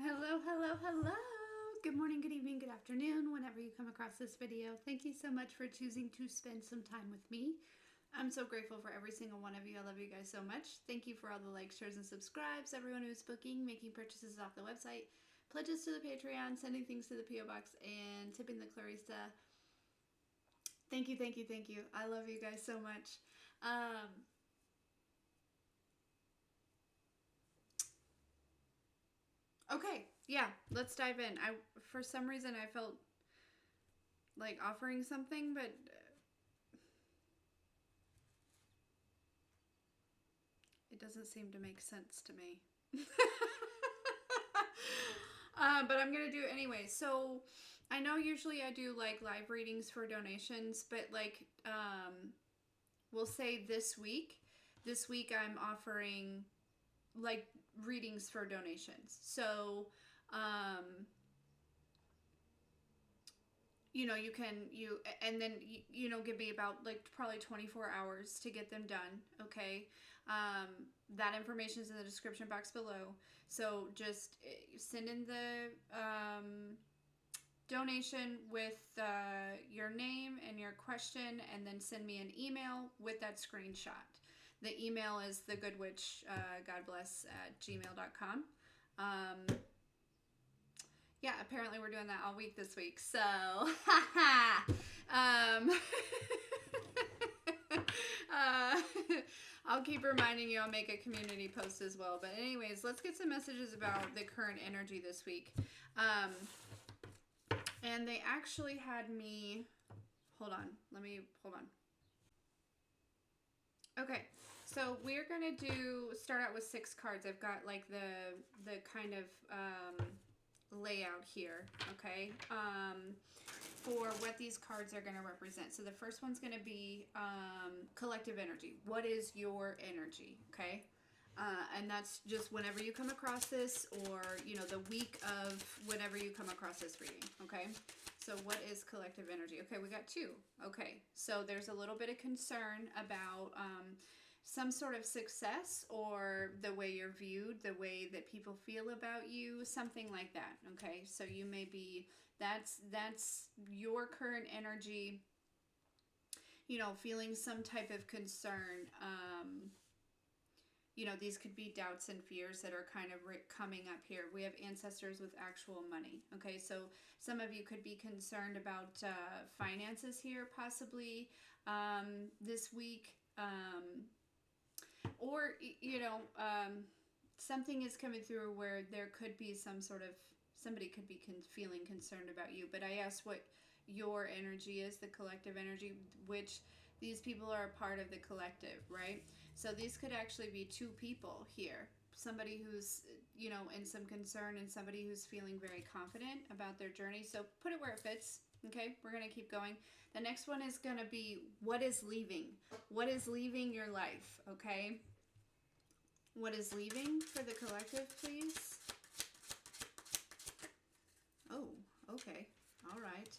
Hello, hello, hello. Good morning, good evening, good afternoon, whenever you come across this video. Thank you so much for choosing to spend some time with me. I'm so grateful for every single one of you. I love you guys so much. Thank you for all the likes, shares, and subscribes. Everyone who's booking, making purchases off the website, pledges to the Patreon, sending things to the P.O. Box, and tipping the Clarista. Thank you, thank you, thank you. I love you guys so much. Okay, yeah, let's dive in. For some reason, I felt like offering something, but it doesn't seem to make sense to me. But I'm gonna do it anyway. So I know usually I do like live readings for donations, but like we'll say this week I'm offering like readings for donations. So you can and then give me about like probably 24 hours to get them done. Okay. That information is in the description box below, so just send in the donation with your name and your question, and then send me an email with that screenshot. The email is thegoodwitch godbless at gmail.com. Yeah, apparently we're doing that all week this week. So, I'll keep reminding you. I'll make a community post as well. But anyways, let's get some messages about the current energy this week. And they actually had me, hold on. Okay, so we're going to start out with 6 cards. I've got like the kind of layout here, okay, for what these cards are going to represent. So the first one's going to be collective energy. What is your energy, okay? And that's just whenever you come across this, or the week of whenever you come across this reading, okay? So what is collective energy? Okay, we got 2. Okay, so there's a little bit of concern about some sort of success, or the way you're viewed, the way that people feel about you, something like that. Okay, so you may be, that's your current energy, feeling some type of concern. These could be doubts and fears that are kind of coming up here. We have ancestors with actual money. Okay, so some of you could be concerned about finances here, possibly this week. Or, something is coming through where there could be some sort of, somebody could be feeling concerned about you. But I asked what your energy is, the collective energy, which these people are a part of the collective, right? So these could actually be 2 people here. Somebody who's, in some concern, and somebody who's feeling very confident about their journey. So put it where it fits. Okay, we're going to keep going. The next one is going to be, what is leaving? What is leaving your life? Okay. What is leaving for the collective, please? Oh, okay. All right.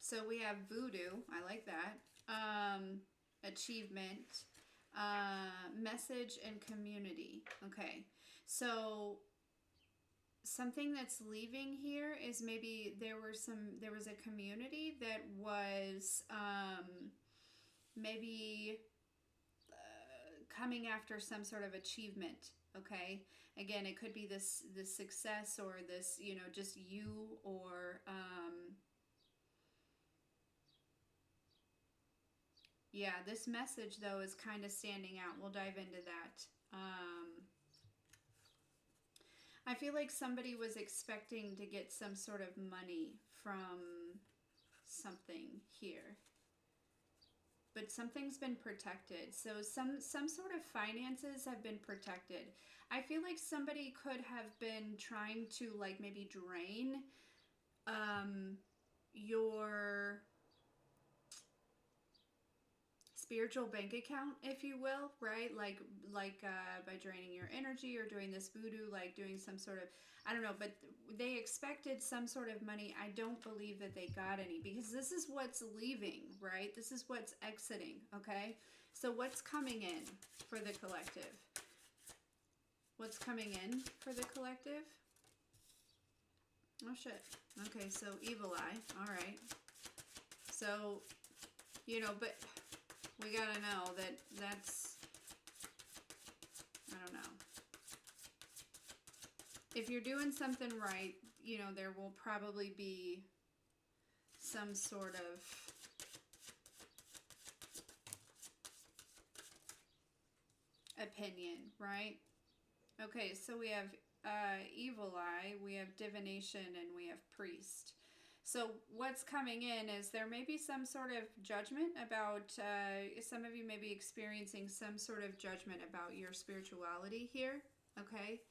So we have voodoo. I like that. Achievement, message, and community. Okay. So something that's leaving here is maybe there was a community that was maybe coming after some sort of achievement. Okay, again, it could be this success, or this, just you, or yeah, this message though is kind of standing out. We'll dive into that. I feel like somebody was expecting to get some sort of money from something here, but something's been protected. So some sort of finances have been protected. I feel like somebody could have been trying to like maybe drain your spiritual bank account, if you will, right? Like by draining your energy, or doing this voodoo, like doing some sort of, I don't know, but they expected some sort of money. I don't believe that they got any, because this is what's leaving, right? This is what's exiting, okay? So what's coming in for the collective? What's coming in for the collective? Oh, shit. Okay, so evil eye. All right. So, you know, but we gotta know that that's, I don't know. If you're doing something right, you know, there will probably be some sort of opinion, right? Okay, so we have evil eye, we have divination, and we have priest. So what's coming in is there may be some sort of judgment about, some of you may be experiencing some sort of judgment about your spirituality here, okay?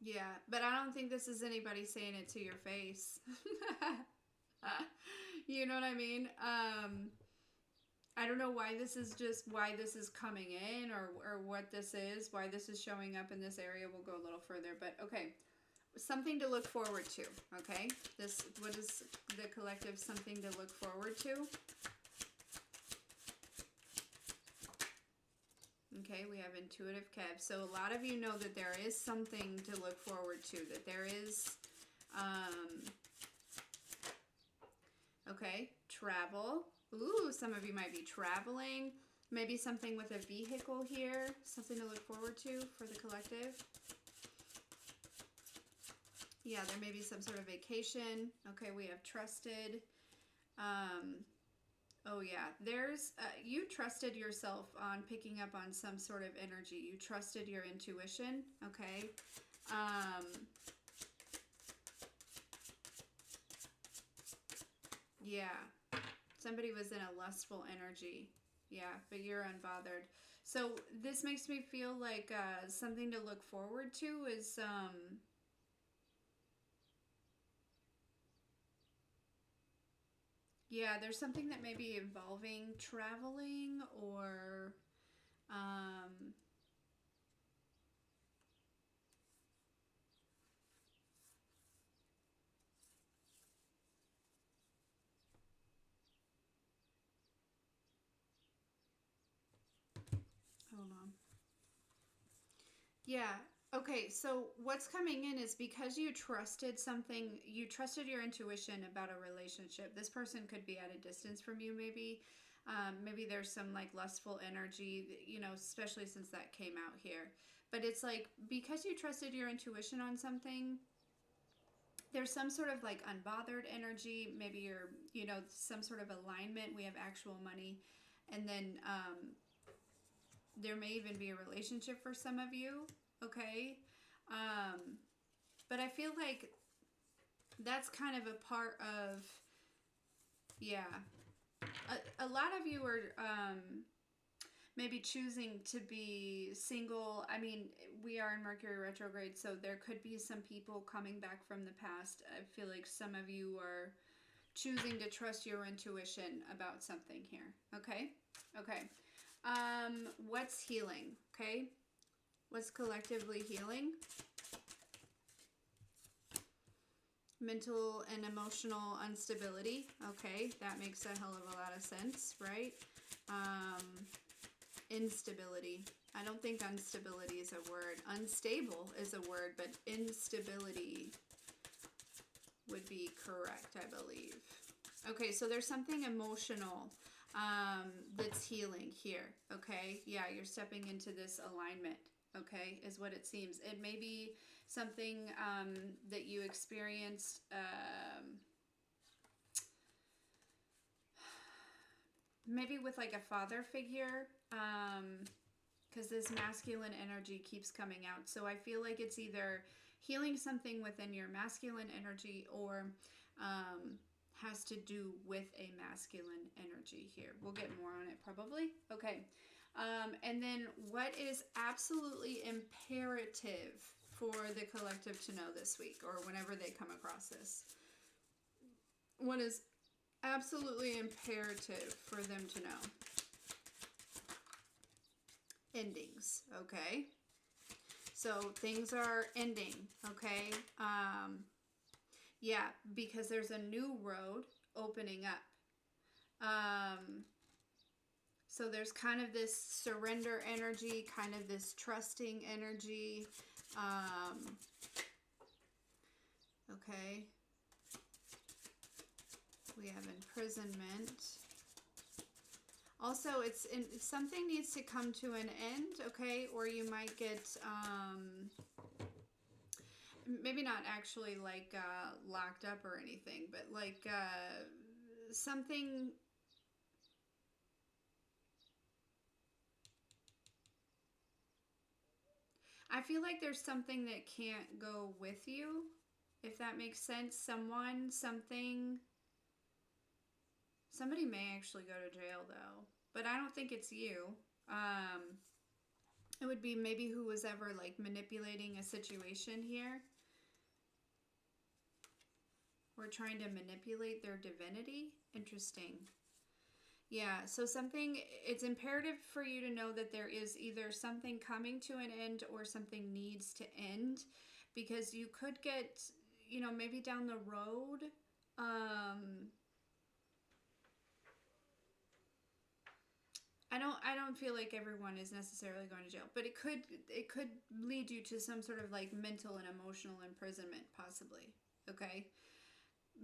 Yeah, but I don't think this is anybody saying it to your face. You know what I mean? I don't know why this is just why this is coming in or what this is, why this is showing up in this area. We'll go a little further, but okay. Something to look forward to, okay? What is the collective something to look forward to? Okay, we have intuitive Kev. So a lot of you know that there is something to look forward to, that there is, okay, travel. Ooh, some of you might be traveling. Maybe something with a vehicle here. Something to look forward to for the collective. Yeah, there may be some sort of vacation. Okay, we have trusted. Oh yeah, there's, you trusted yourself on picking up on some sort of energy. You trusted your intuition, okay? Yeah, somebody was in a lustful energy. Yeah, but you're unbothered. So this makes me feel like something to look forward to is, yeah, there's something that may be involving traveling or, hold on. Yeah. Okay, so what's coming in is because you trusted something, you trusted your intuition about a relationship. This person could be at a distance from you, maybe. Maybe there's some like lustful energy, you know, especially since that came out here. But it's like because you trusted your intuition on something, there's some sort of like unbothered energy. Maybe you're, you know, some sort of alignment. We have actual money. And then there may even be a relationship for some of you, okay? But I feel like that's kind of a part of, yeah. A lot of you are maybe choosing to be single. I mean, we are in Mercury retrograde, so there could be some people coming back from the past. I feel like some of you are choosing to trust your intuition about something here, okay? Okay. What's healing, okay? What's collectively healing? Mental and emotional instability. Okay, that makes a hell of a lot of sense, right? Instability. I don't think instability is a word. Unstable is a word, but instability would be correct, I believe. Okay, so there's something emotional that's healing here, okay? Yeah, you're stepping into this alignment, okay, is what it seems. It may be something that you experienced maybe with like a father figure, because this masculine energy keeps coming out. So I feel like it's either healing something within your masculine energy or has to do with a masculine energy here. We'll get more on it probably. Okay. And then what is absolutely imperative for the collective to know this week or whenever they come across this? What is absolutely imperative for them to know? Endings, okay? So things are ending, okay? Yeah, because there's a new road opening up. So there's kind of this surrender energy, kind of this trusting energy. Okay. We have imprisonment. Also, something needs to come to an end, okay? Or you might get, maybe not actually like locked up or anything, but like something. I feel like there's something that can't go with you, if that makes sense. Someone, something. Somebody may actually go to jail though, but I don't think it's you. It would be maybe who was ever like manipulating a situation here. Or trying to manipulate their divinity. Interesting. Yeah, so it's imperative for you to know that there is either something coming to an end or something needs to end, because you could get, maybe down the road, I don't feel like everyone is necessarily going to jail, but it could lead you to some sort of like mental and emotional imprisonment, possibly. Okay?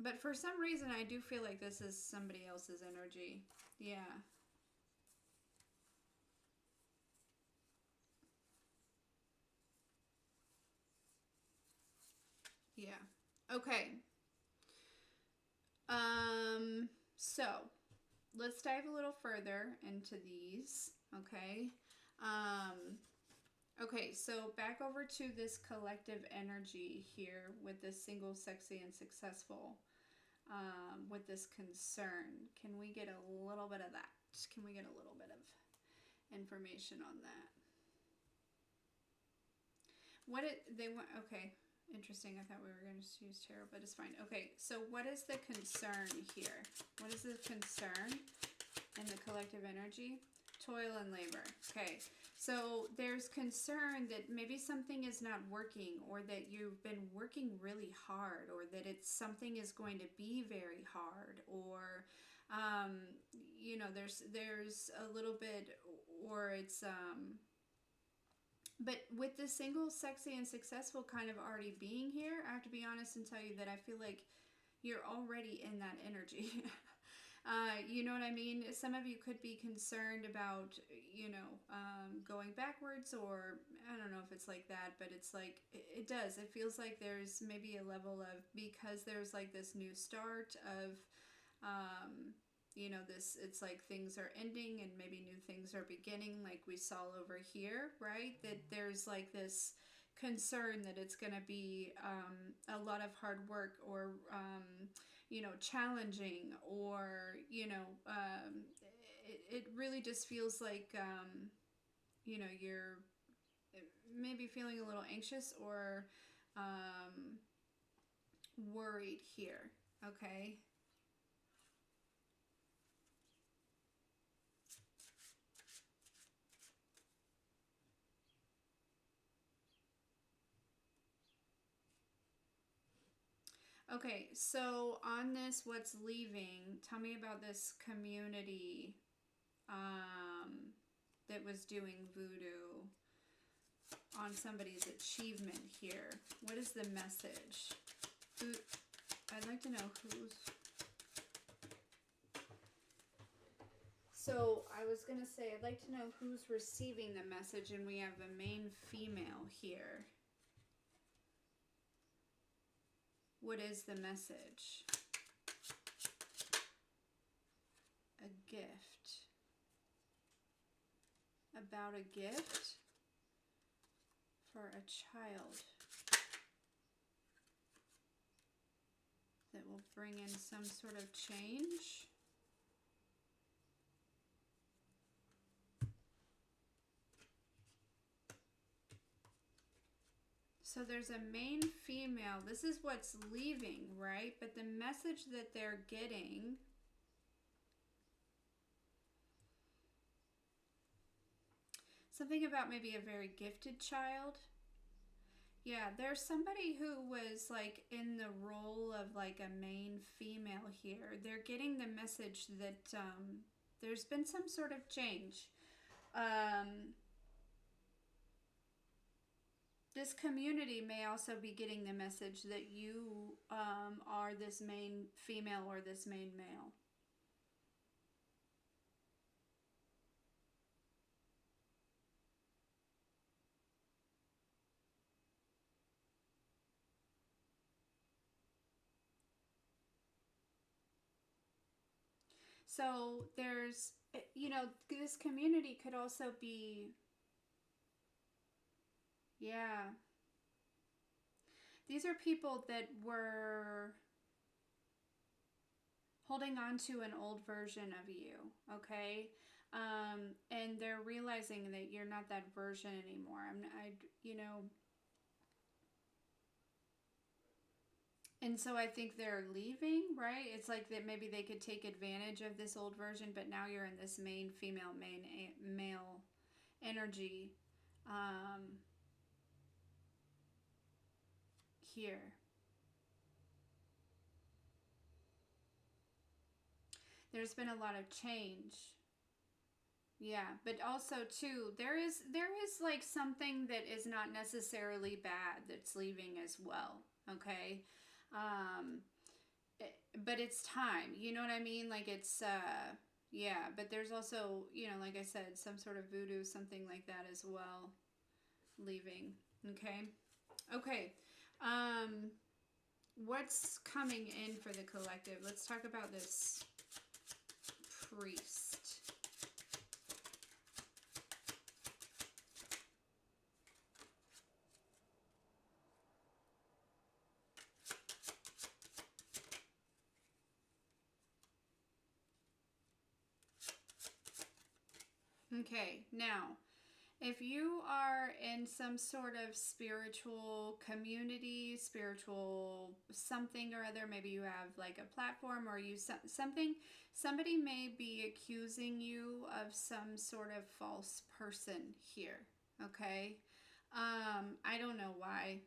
But for some reason, I do feel like this is somebody else's energy. Yeah. Yeah. Okay. So let's dive a little further into these. Okay. Okay, so back over to this collective energy here with this single, sexy, and successful. With this concern. Can we get a little bit of that? Can we get a little bit of information on that? They want? Okay, interesting. I thought we were going to use tarot, but it's fine. Okay, so what is the concern here? What is the concern in the collective energy? Toil and labor. Okay, so there's concern that maybe something is not working, or that you've been working really hard, or that something is going to be very hard, or there's a little bit, or it's but with the single, sexy, and successful kind of already being here, I have to be honest and tell you that I feel like you're already in that energy. You know what I mean? Some of you could be concerned about, going backwards, or I don't know if it's like that, but it's like, it does. It feels like there's maybe a level of, because there's like this new start of, it's like things are ending and maybe new things are beginning, like we saw over here, right? That there's like this concern that it's going to be a lot of hard work, or challenging, or it really just feels like you're maybe feeling a little anxious, or worried here. Okay. Okay, so on this, what's leaving? Tell me about this community that was doing voodoo on somebody's achievement here. What is the message? I'd like to know who's... So I was going to say, I'd like to know who's receiving the message, and we have a main female here. What is the message? A gift. About a gift for a child that will bring in some sort of change. So there's a main female. This is what's leaving, right? But the message that they're getting... Something about maybe a very gifted child. Yeah, there's somebody who was like in the role of like a main female here. They're getting the message that There's been some sort of change. Um, this community may also be getting the message that you are this main female or this main male. So there's, this community could also be, yeah, these are people that were holding on to an old version of you, okay? And they're realizing that you're not that version anymore. And so I think they're leaving, right? It's like that maybe they could take advantage of this old version, but now you're in this main female, male energy here. There's been a lot of change. Yeah, but also too, there is like something that is not necessarily bad that's leaving as well. Okay, um, but it's time. You know what I mean? Like it's yeah. But there's also, like I said, some sort of voodoo, something like that as well, leaving. Okay, okay. Um, what's coming in for the collective? Let's talk about this priest. Okay, now, if you are in some sort of spiritual community, spiritual something or other, maybe you have like a platform or somebody may be accusing you of some sort of false person here, okay? I don't know why.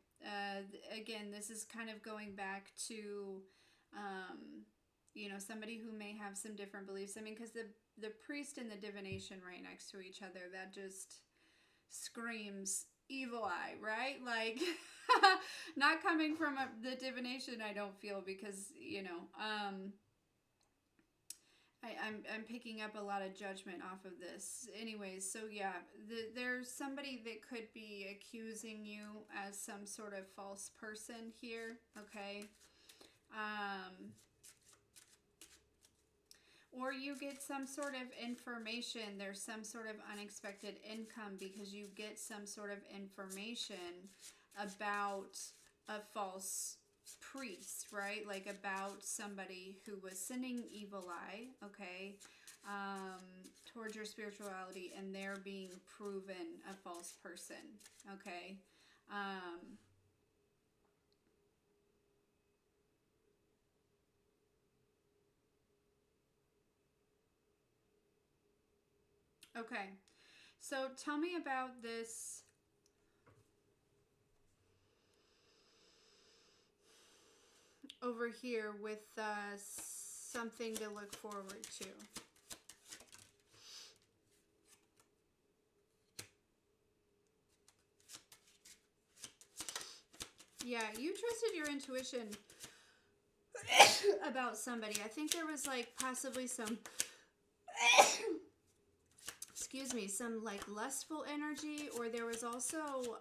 Again, this is kind of going back to, somebody who may have some different beliefs. I mean, because the priest and the divination right next to each other, that just screams evil eye, right? Like, not coming from the divination, I don't feel, because I'm picking up a lot of judgment off of this. Anyways, so yeah, there's somebody that could be accusing you as some sort of false person here, okay? Or you get some sort of information, there's some sort of unexpected income because you get some sort of information about a false priest, right? Like about somebody who was sending evil eye, okay, towards your spirituality, and they're being proven a false person, okay? Okay, so tell me about this over here with something to look forward to. Yeah, you trusted your intuition about somebody. I think there was like possibly some excuse me, some like lustful energy, or there was also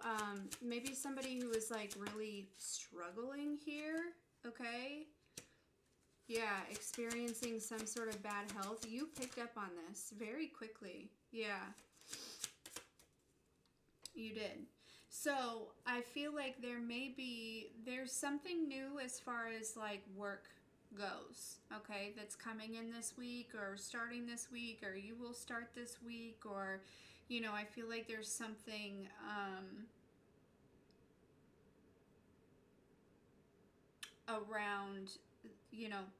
maybe somebody who was like really struggling here, okay? Yeah, experiencing some sort of bad health. You picked up on this very quickly. Yeah, you did. So I feel like there's something new as far as like work goes, okay, that's coming in this week or starting this week, or you will start this week, or I feel like there's something around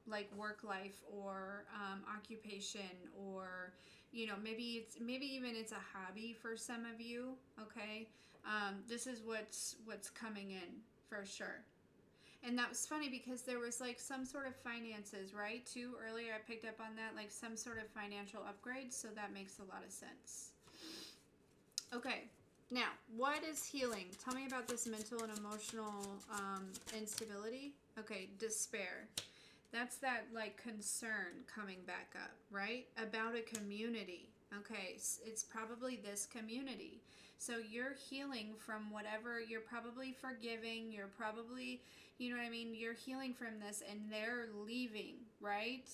like work life or occupation, or maybe even it's a hobby for some of you, okay? This is what's coming in for sure. And that was funny because there was like some sort of finances, right? Too earlier I picked up on that, like some sort of financial upgrade, so that makes a lot of sense. Okay, now what is healing? Tell me about this mental and emotional instability. Okay, despair. That's that like concern coming back up, right? About a community. Okay, it's probably this community. So you're healing from whatever, you're probably forgiving, you're probably, you know what I mean? You're healing from this and they're leaving, right?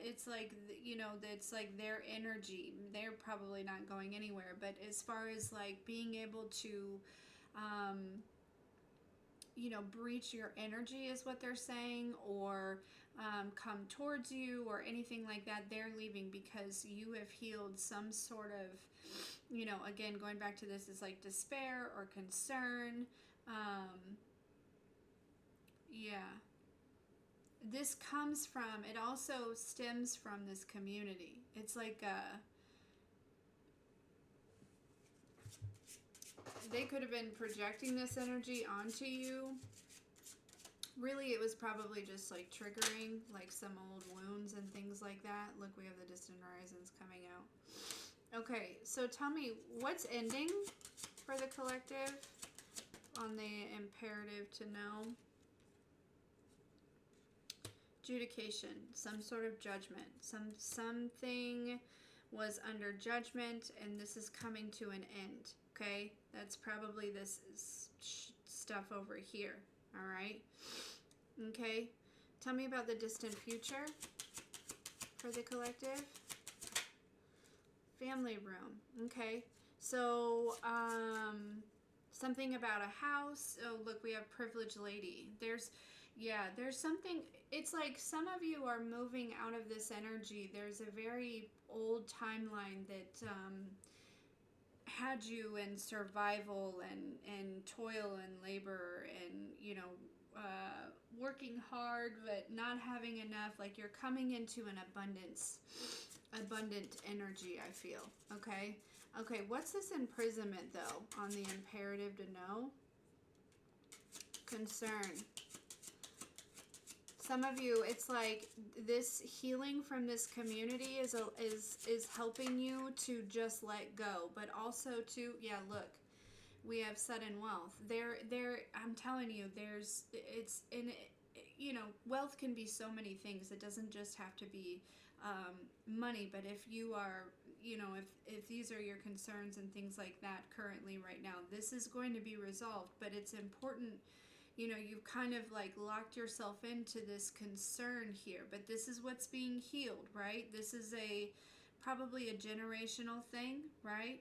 It's like, you know, it's like their energy. They're probably not going anywhere. But as far as like being able to, you know, breach your energy is what they're saying, or come towards you or anything like that, they're leaving because you have healed some sort of, you know, again, going back to this is like despair or concern. Yeah. This comes from, it also stems from this community. It's like they could have been projecting this energy onto you. Really, it was probably just like triggering like some old wounds and things like that. Look, we have the distant horizons coming out. Okay, so tell me, what's ending for the collective on the imperative to know? Adjudication, some sort of judgment. Something was under judgment and this is coming to an end. Okay, that's probably this stuff over here. All right. Okay, tell me about the distant future for the collective. Family room. Okay, so something about a house. Oh, look, we have privileged lady. There's something. It's like some of you are moving out of this energy. There's a very old timeline that had you in survival and toil and labor and, you know, working hard but not having enough. Like you're coming into an abundant energy, I feel. Okay, what's this imprisonment though on the imperative to know? Concern. Some of you, it's like this healing from this community is helping you to just let go, but also to, yeah, look, we have sudden wealth. I'm telling you, you know, wealth can be so many things. It doesn't just have to be money, but if you are, you know, if these are your concerns and things like that currently right now, this is going to be resolved, but it's important. You know, you've kind of like locked yourself into this concern here, but this is what's being healed, right? This is probably a generational thing, right?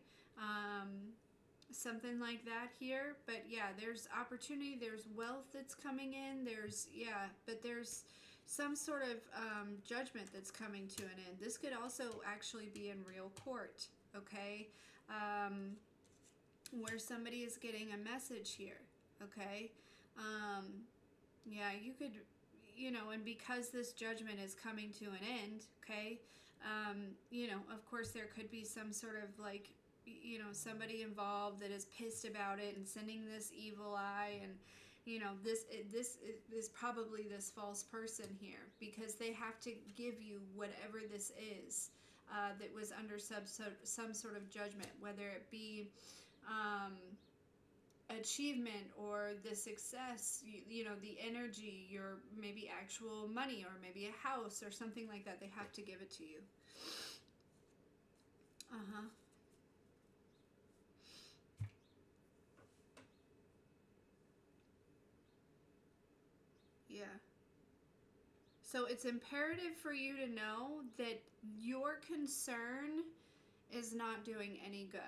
Something like that here. But yeah, there's opportunity, there's wealth that's coming in, but there's some sort of judgment that's coming to an end. This could also actually be in real court, okay? Where somebody is getting a message here, okay? Yeah, you could, you know, and because this judgment is coming to an end, okay, you know, of course there could be some sort of like, you know, somebody involved that is pissed about it and sending this evil eye, and, you know, this is probably this false person here because they have to give you whatever this is that was under some sort of judgment, whether it be achievement or the success, you know, the energy, your maybe actual money or maybe a house or something like that. They have to give it to you. Yeah. So it's imperative for you to know that your concern is not doing any good.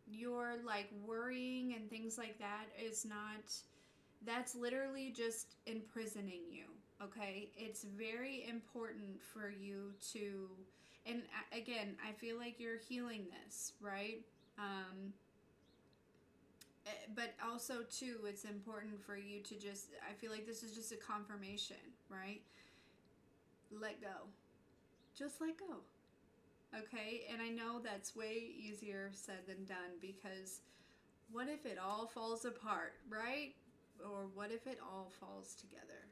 Your like worrying and things like that is not, that's literally just imprisoning you, okay? It's very important for you to, and again, I feel like you're healing this, right? But also too, it's important for you to just, I feel like this is just a confirmation, right? Let go. Just let go. Okay, and I know that's way easier said than done because what if it all falls apart, right? what if it all falls together?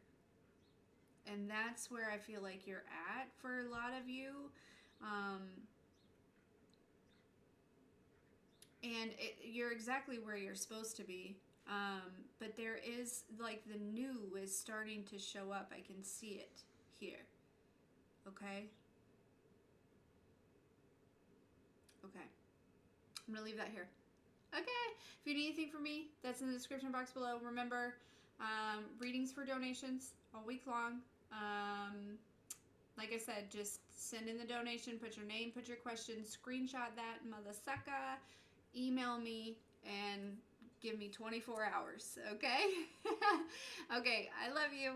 And that's where I feel like you're at for a lot of you. And you're exactly where you're supposed to be. But there is, like, the new is starting to show up. I can see it here. Okay? Okay. I'm going to leave that here. Okay. If you need anything from me, that's in the description box below. Remember, readings for donations all week long. Like I said, just send in the donation, put your name, put your question, screenshot that, Malasaka, email me, and give me 24 hours, okay? Okay, I love you.